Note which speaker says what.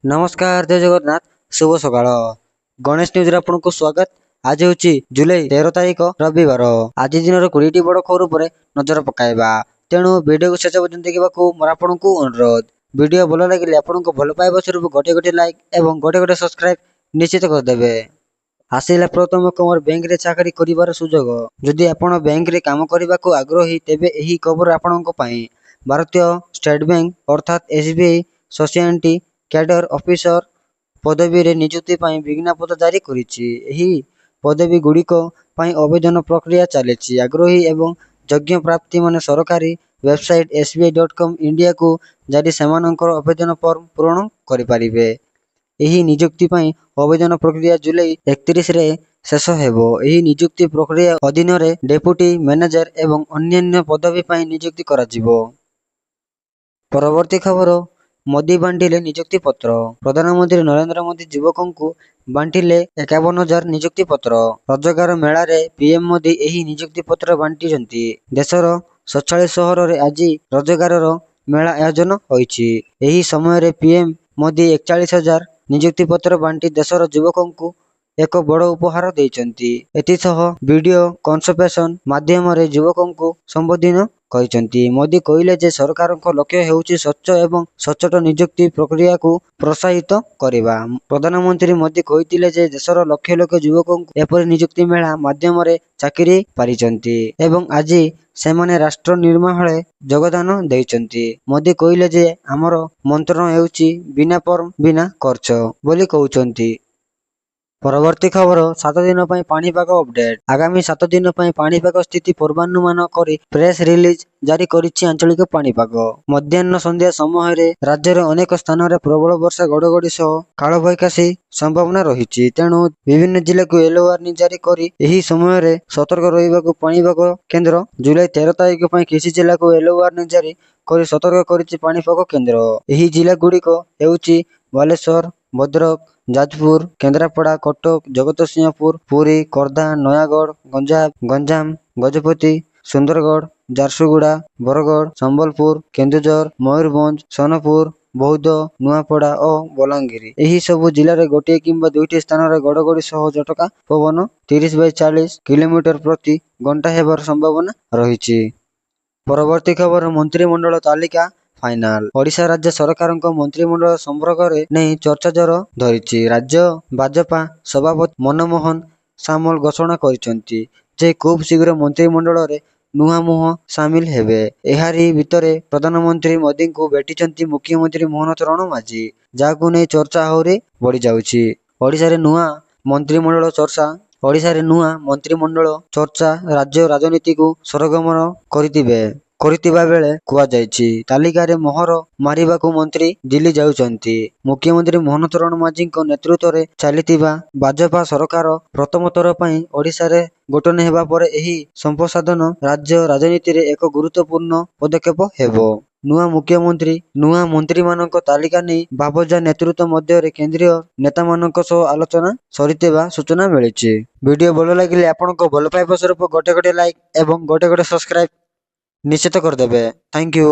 Speaker 1: नमस्कार जय जगन्नाथ शुभ सकाळ गणेश न्यूज आपको स्वागत। आज हूँ जुलाई 13 तारीख रविवार। आज दिन 20टी बड़ खबर पर नजर पकाइबा, तेणु वीडियो को शेष पर्यंत देखा मोर आपको अनुरोध। वीडियो भल लगे आपको भल पाइबा स्वरूप गोटे गोटे लाइक एवं गोटे गोटे सब्सक्राइब निश्चित करदेवे। आसिला प्रथम कमर बैंक रे चाकरी करिवार सुजोग। जदि आपण बैंक रे काम करने को आग्रही तेबे एही खबर आपणक पई। भारतीय स्टेट बैंक अर्थात एसबीआई सोसाइटी कैडर ऑफिसर पदवी रे नियुक्ति पई विज्ञापन जारी करिछि। एही पदवी गुड़िक पई आवेदन प्रक्रिया चलेछि। आग्रही एवं योग्य प्राप्ति माने सरकारी वेबसाइट sbi.com इंडिया को जारी सेमानकर आवेदन फॉर्म पूरण करि परिबे। एही नियुक्ति पई आवेदन प्रक्रिया जुलाई 31 रे शेष हेबो। एही नियुक्ति प्रक्रिया अधीन रे डेप्यूटी मैनेजर एवं अन्यान्य पदवी पई नियुक्ति कराजिबो। परवर्ती खबर मोदी बांटिले नियुक्ति पत्र। प्रधानमंत्री नरेंद्र मोदी युवकों को बांटिले 51,000 नियुक्ति पत्र। रोजगार मेला रे पीएम मोदी एही नियुक्ति पत्र बांटिजंती। देशर 47 सहर रे आज रोजगार मेला आयोजन होईछि। एही समय रे पीएम मोदी 41,000 नियुक्ति पत्र बांटी देशर युवकों को एक बड़ उपहार देइचंती। एतिसह वीडियो कॉन्फ्रेंस माध्यम रे युवकों को संबोधन कहिचंती। मोदी कहिले जे सरकार को लक्ष्य हेउची स्वच्छ एवं सचोट नियुक्ति प्रक्रिया को प्रोत्साहित करिबा। प्रधानमंत्री मोदी कहिथिले जे देशर लक्ष लक्ष युवकों को एपरि नियुक्ति मेला माध्यम रे चाकरी पारिचंती एवं आज सेमाने राष्ट्र निर्माण योगदान देइचंती। मोदी कहिले जे हमर मंत्रण हेउची बिना फॉर्म बिना खर्च बोली कहउचंती। परवर्ती खबर 7 दिन पई पाणीपाग अपडेट। आगामी 7 दिन पई पाणीपाग स्थिति पूर्वानुमान करी प्रेस रिलीज जारी करिछि आंचलिक पाणीपाग। मध्याह्न संध्या समय रे राज्य रे अनेक स्थान रे प्रबल वर्षा घड़घड़ी सह काल बैकाशी संभावना रहिछि। तेणु विभिन्न जिला को येलो वार्निंग जारी करी एही समय रे सतर्क रहिबाकू पाणीपाग केंद्र जुलाई 13 तारिख पई किछि जिला को येलो वार्निंग जारी करी सतर्क करिछि पाणीपाग केंद्र। एही जिला गुड़िक हेउछि बालेश्वर, भद्रक, जाजपुर, केन्द्रापड़ा, कटक, जगतसिंहपुर, पुरी, खोर्धा, नयागढ़, गंजाम, गजपति, सुंदरगढ़, झारसुगुड़ा, बरगढ़, संबलपुर, केन्दुझर, मयूरभंज, सोनपुर, बौद्ध, नुआपड़ा और बलांगीर। एही सबु जिले में गोटे किंबा दुईटी स्थान रे घड़घड़ी सह झटका पवन 30-40 किलोमीटर प्रति घंटा हेबार संभावना रहिछि। परवर्ती खबर मंत्रिमंडल तालिका फाइनाल। ओडिशा राज्य सरकार मंत्रिमंडल संपर्क में नहीं चर्चा जोर धरिछि। राज्य भाजपा सभापति मनमोहन सामल घोषणा करिसेंती जे खूब शीघ्र मंत्रिमंडल रे नुआ मुह सामिल हेबे। एहारी भितरे प्रधानमंत्री मोदी को भेटिचंती मुख्यमंत्री मोहन चरण माझी, जाकु नै चर्चा आहुरी बढ़ी जाउछि। ओडिशा रे नुआ मंत्रिमंडल चर्चा राज्य राजनीति को सरगमन करितिबा बेले कुआ जायछि। तालिका रे मोहर मारिबाकू मंत्री दिल्ली जाउचंती। मुख्यमंत्री मोहन चरण माझी नेतृत्व रे चलितिबा भाजपा सरकार प्रथम थर पई ओडिशा रे गठन हेबा परे एही संप्रसाधन राज्य राजनीति रे एक गुरुत्वपूर्ण पदक्षेप हेबो। नुआ मंत्री मानक तालिका नै बाबजा नेतृत्व मध्य रे केंद्रीय नेता मानक सह आलोचना सरितेबा सूचना मिलिछि। वीडियो भल लागिले आपनको भल पाइबा स्वरूप गोटे गोटे लाइक एवं गोटे गोटे सब्सक्राइब निश्चित करदेवे। Thank you.